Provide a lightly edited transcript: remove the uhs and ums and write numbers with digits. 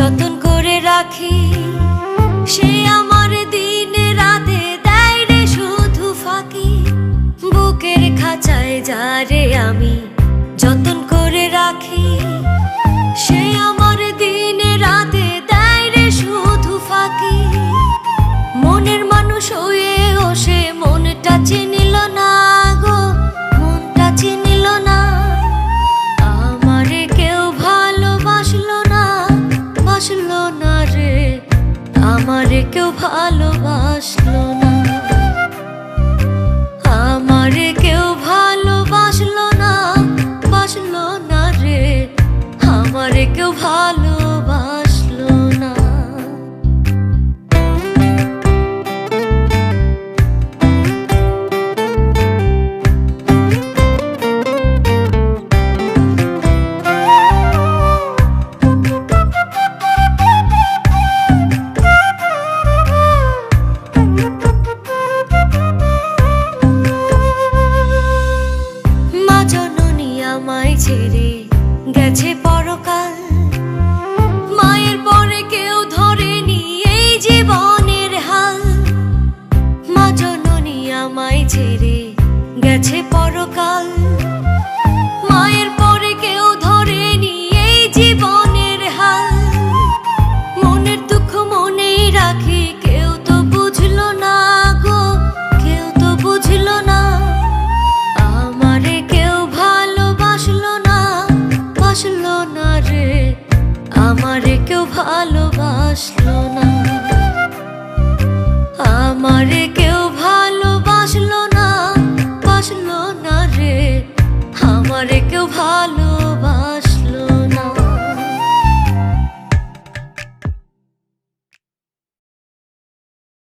যতন করে রাখি, সে আমার দিনে রাতে দেয় রে শুধু ফাঁকি। বুকের খাঁচায় যারে আমি যতন করে রাখি, সে আমার দিনে রাতে দেয় রে শুধু ফাঁকি। মনের মানুষ হয়েও সে মনটা চিনিল না গো, মনটা চিনিল না। আমারে কেউ ভালোবাসলো না, বাসলো না রে, আমারে কেউ ভালোবাসলো না। আমারে কেউ ভালোবাসলো না, বাসলো না রে, আমারে কেউ ভালোবাসলো না। আমায় ছেড়ে গেছে পরকাল, মায়ের পরে কেউ ধরেনি এই জীবনের হাল। মা জননী আমায় ছেড়ে গেছে পরকাল, মায়ের পরে কেউ ধরেনি এই জীবনের হাল। মনের দুঃখ মনেই রাখি, কেউ তো বুঝলো না গো, কেউ তো বুঝলো না। আমারে কেউ ভালোবাসলো না, বাসলো না রে, আমারে কেউ ভালোবাসলো না। আমারে কেউ ভালোবাসলো না, বাসলো না রে, আমারে কেউ ভালোবাসলো না।